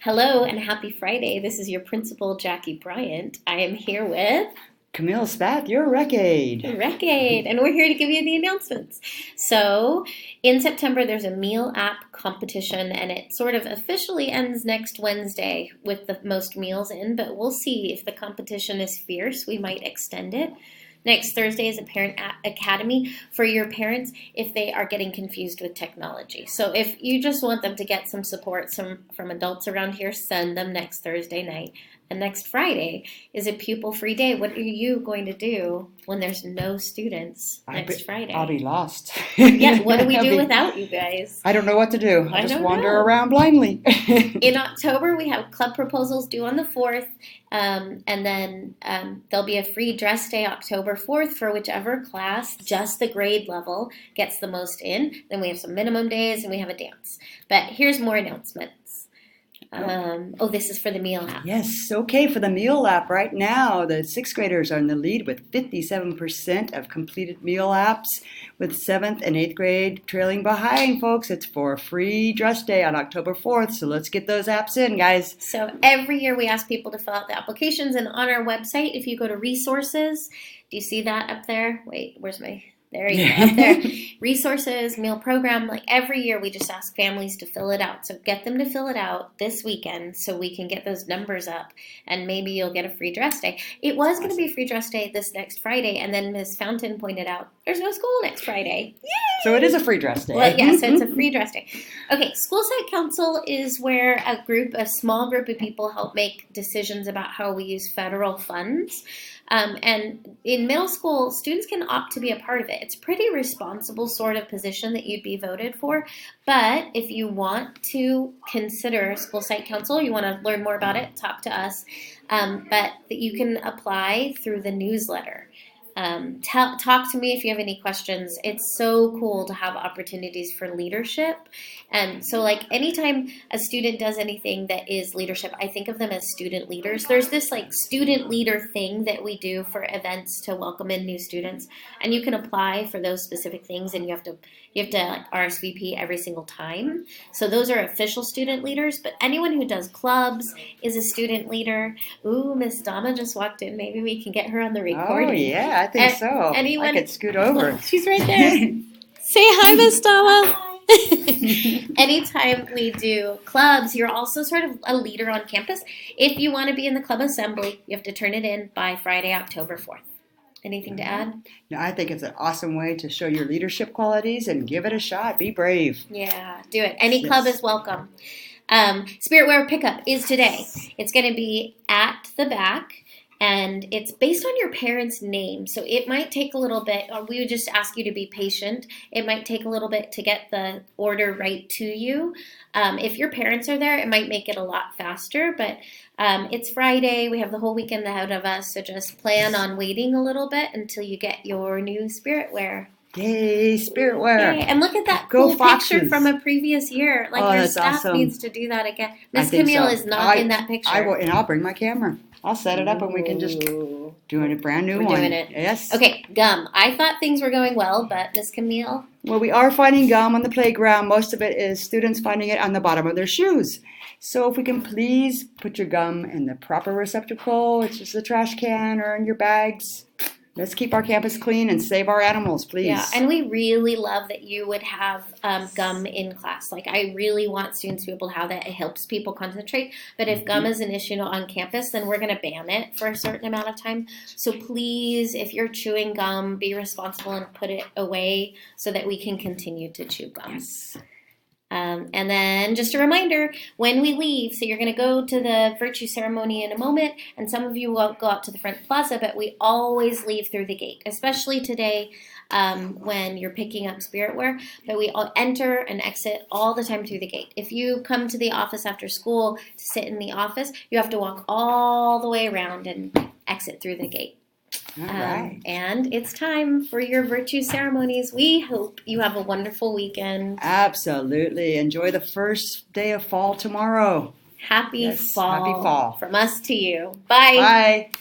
Hello and happy Friday. This is your principal, Jackie Bryant. I am here with Camille Spath, your Recade. Recade, and we're here to give you the announcements. So, in September, there's a meal app competition, and it sort of officially ends next Wednesday with the most meals in, but we'll see if the competition is fierce. We might extend it. Next Thursday is a parent academy for your parents if they are getting confused with technology. So if you just want them to get some support from adults around here, send them next Thursday night. And next Friday is a pupil-free day. What are you going to do when there's no students next Friday? I'll be lost. Yeah, what do we do without you guys? I don't know what to do. I I'll just don't wander know. around blindly. In October, we have club proposals due on the 4th, and then there'll be a free dress day October 4th for whichever class, just the grade level, gets the most in. Then we have some minimum days, and we have a dance. But here's more announcements. This is for the meal app. Yes, okay, for the meal app right now, the 6th graders are in the lead with 57% of completed meal apps, with 7th and 8th grade trailing behind, folks. It's for a free dress day on October 4th, so let's get those apps in, guys. So every year we ask people to fill out the applications, and on our website, if you go to resources, do you see that up there? Wait, where's my... There you go, up there. Resources, meal program, like every year we just ask families to fill it out. So get them to fill it out this weekend so we can get those numbers up and maybe you'll get a free dress day. It was going to be a free dress day this next Friday and then Ms. Fountain pointed out there's no school next Friday. Yay! So it is a free dress day. Well, yeah, so it's a free dress day. Okay, school site council is where a small group of people help make decisions about how we use federal funds. And in middle school, students can opt to be a part of it. It's a pretty responsible sort of position that you'd be voted for. But if you want to consider school site council, you want to learn more about it, talk to us. But you can apply through the newsletter. Talk to me if you have any questions. It's so cool to have opportunities for leadership. And so like anytime a student does anything that is leadership, I think of them as student leaders. There's this like student leader thing that we do for events to welcome in new students. And you can apply for those specific things and you have to like RSVP every single time. So those are official student leaders, but anyone who does clubs is a student leader. Ooh, Miss Dama just walked in. Maybe we can get her on the recording. Oh, yeah, I think so. Anyone, I could scoot over. She's right there. Say hi, Miss Dama. Anytime we do clubs, you're also sort of a leader on campus. If you want to be in the club assembly, you have to turn it in by Friday, October 4th. Anything to add? No, I think it's an awesome way to show your leadership qualities and give it a shot. Be brave. Yeah, do it. Any club is welcome. Spiritwear pickup is today. It's going to be at the back. And it's based on your parents' name. So it might take a little bit, or we would just ask you to be patient. It might take a little bit to get the order right to you. If your parents are there, it might make it a lot faster. But it's Friday. We have the whole weekend ahead of us. So just plan on waiting a little bit until you get your new Spiritwear. Yay, Spiritwear. Yay. And look at that Go cool Foxes. Picture from a previous year. Like your staff awesome. needs to do that again. I Miss think Camille so. is not in that picture. I will, and I'll bring my camera. I'll set it up and we can just do a brand new one. We're doing it. Yes. Okay, gum. I thought things were going well, but Miss Camille? Well, we are finding gum on the playground. Most of it is students finding it on the bottom of their shoes. So if we can please put your gum in the proper receptacle, it's just a trash can or in your bags. Let's keep our campus clean and save our animals, please. Yeah, and we really love that you would have gum in class. Like, I really want students to be able to have that. It helps people concentrate. But if gum is an issue on campus, then we're going to ban it for a certain amount of time. So please, if you're chewing gum, be responsible and put it away so that we can continue to chew gum. Yes. And then just a reminder, when we leave, so you're going to go to the virtue ceremony in a moment, and some of you won't go out to the front plaza, but we always leave through the gate, especially today when you're picking up Spiritwear, but we all enter and exit all the time through the gate. If you come to the office after school to sit in the office, you have to walk all the way around and exit through the gate. All right. And it's time for your virtue ceremonies. We hope you have a wonderful weekend. Absolutely. Enjoy the first day of fall tomorrow. Happy Yes, fall. happy fall. From us to you. Bye. Bye.